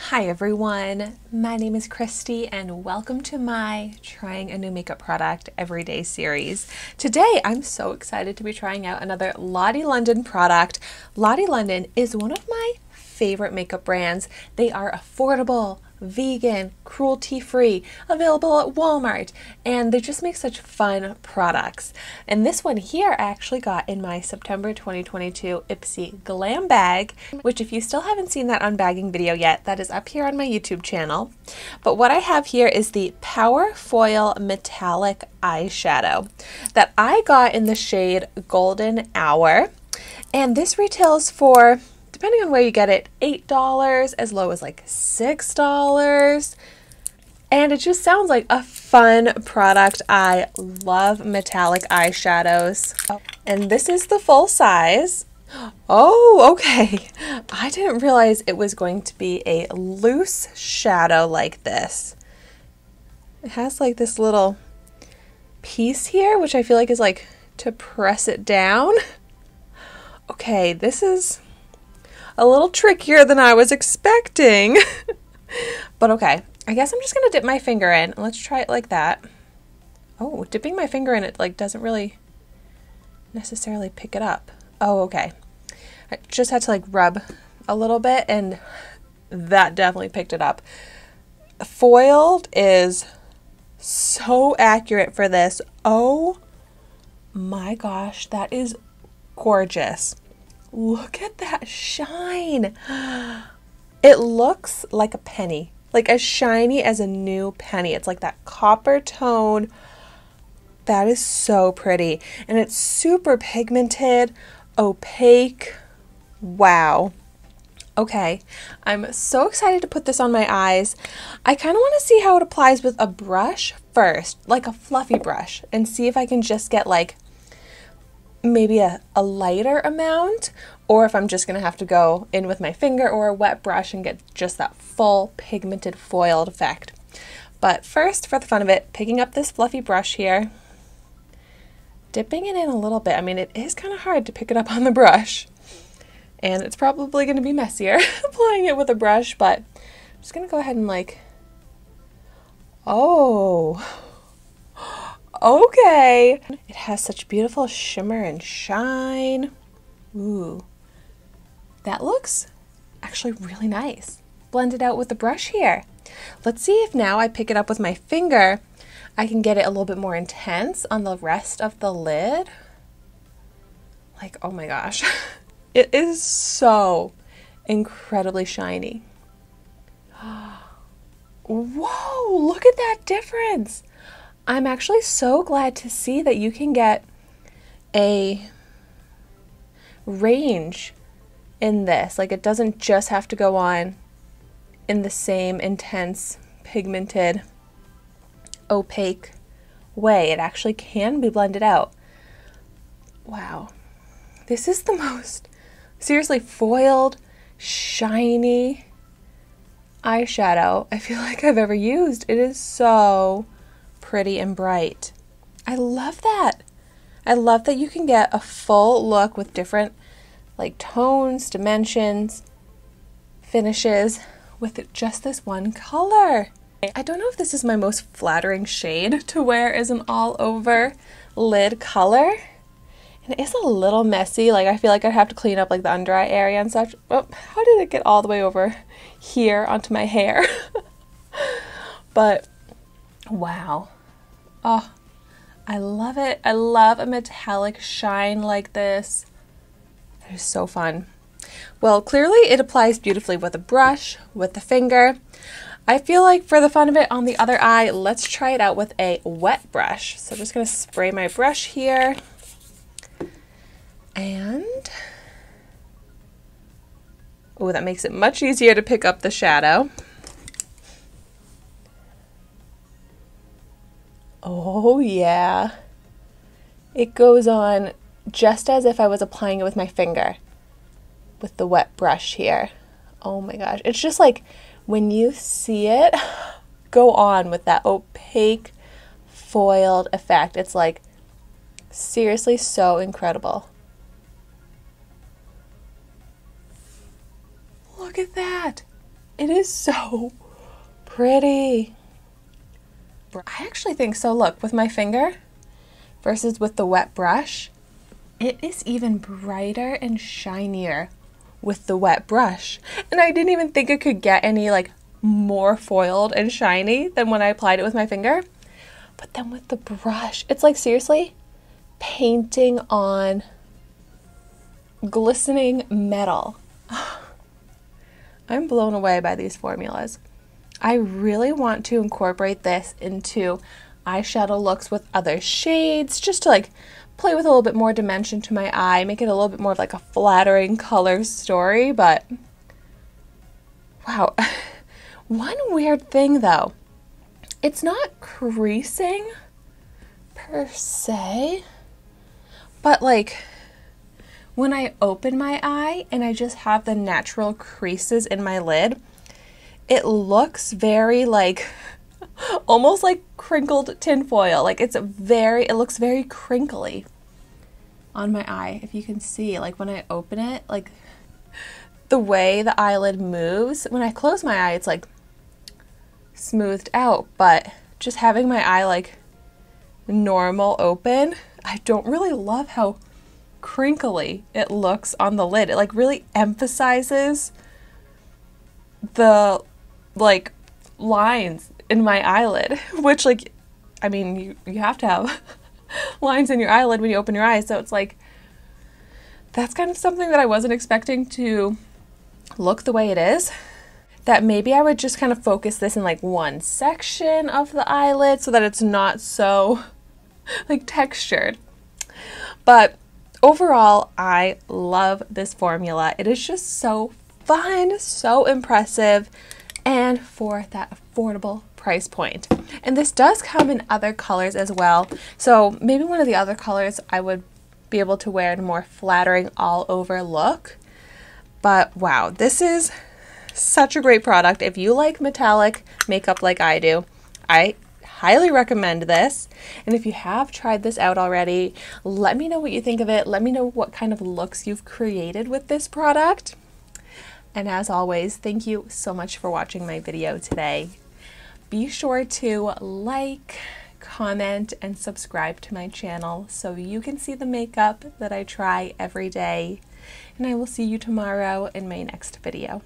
Hi everyone, my name is Christy and welcome to my Trying a New Makeup Product Everyday series. Today I'm so excited to be trying out another Lottie London product. Lottie London is one of my favorite makeup brands. They are affordable, vegan, cruelty-free, available at Walmart, and they just make such fun products. And this one here I actually got in my September 2022 Ipsy Glam Bag, which if you still haven't seen that unbagging video yet, that is up here on my YouTube channel. But what I have here is the Power Foil Metallic Eyeshadow that I got in the shade Golden Hour, and this retails for, depending on where you get it, $8 as low as like $6. And it just sounds like a fun product. I love metallic eyeshadows. And this is the full size. Oh, okay. I didn't realize it was going to be a loose shadow like this. It has like this little piece here, which I feel like is like to press it down. Okay, this is a little trickier than I was expecting. But okay, I guess I'm just gonna dip my finger in. Let's try it like that. Oh, dipping my finger in it like doesn't really necessarily pick it up. Oh, okay. I just had to like rub a little bit and that definitely picked it up. Foiled is so accurate for this. Oh my gosh, that is gorgeous. Look at that shine. It looks like a penny, like as shiny as a new penny. It's like that copper tone. That is so pretty. And it's super pigmented, opaque. Wow. Okay, I'm so excited to put this on my eyes. I kind of want to see how it applies with a brush first, like a fluffy brush, and see if I can just get like maybe a lighter amount, or if I'm just gonna have to go in with my finger or a wet brush and get just that full pigmented foiled effect. But first, for the fun of it, picking up this fluffy brush here, dipping it in a little bit. I mean, it is kind of hard to pick it up on the brush, and it's probably gonna be messier applying it with a brush, but I'm just gonna go ahead and like, oh, okay. It has such beautiful shimmer and shine. Ooh, that looks actually really nice. Blend it out with the brush here. Let's see if now I pick it up with my finger, I can get it a little bit more intense on the rest of the lid. Like, oh my gosh. It is so incredibly shiny. Whoa, look at that difference. I'm actually so glad to see that you can get a range in this. Like, it doesn't just have to go on in the same intense, pigmented, opaque way. It actually can be blended out. Wow. This is the most, seriously, foiled, shiny eyeshadow I feel like I've ever used. It is so pretty and bright. I love that. I love that you can get a full look with different like tones, dimensions, finishes with just this one color. I don't know if this is my most flattering shade to wear as an all over lid color. And it is a little messy. Like, I feel like I'd have to clean up like the under eye area and such. Oh, how did it get all the way over here onto my hair? But wow. Oh, I love it. I love a metallic shine like this. It is so fun. Well, clearly it applies beautifully with a brush, with the finger. I feel like for the fun of it on the other eye, let's try it out with a wet brush. So I'm just going to spray my brush here. And oh, that makes it much easier to pick up the shadow. Oh yeah, it goes on just as if I was applying it with my finger with the wet brush here. Oh my gosh, it's just like when you see it go on with that opaque foiled effect, it's like seriously so incredible. Look at that. It is so pretty. I actually think so. Look, with my finger versus with the wet brush, it is even brighter and shinier with the wet brush. And I didn't even think it could get any like more foiled and shiny than when I applied it with my finger. But then with the brush, it's like seriously painting on glistening metal. I'm blown away by these formulas. I really want to incorporate this into eyeshadow looks with other shades, just to like play with a little bit more dimension to my eye, make it a little bit more of like a flattering color story. But wow. One weird thing though, it's not creasing per se, but like when I open my eye and I just have the natural creases in my lid, it looks very like almost like crinkled tinfoil. Like it looks very crinkly on my eye. If you can see, like when I open it, like the way the eyelid moves, when I close my eye, it's like smoothed out, but just having my eye like normal open, I don't really love how crinkly it looks on the lid. It like really emphasizes the like lines in my eyelid, which like, I mean, you have to have lines in your eyelid when you open your eyes, so it's like that's kind of something that I wasn't expecting to look the way it is. That maybe I would just kind of focus this in like one section of the eyelid so that it's not so like textured. But overall, I love this formula. It is just so fun, so impressive, and for that affordable price point. And this does come in other colors as well. So maybe one of the other colors I would be able to wear in a more flattering all over look. But wow, this is such a great product. If you like metallic makeup like I do, I highly recommend this. And if you have tried this out already, let me know what you think of it. Let me know what kind of looks you've created with this product. And as always, thank you so much for watching my video today. Be sure to like, comment, and subscribe to my channel so you can see the makeup that I try every day. And I will see you tomorrow in my next video.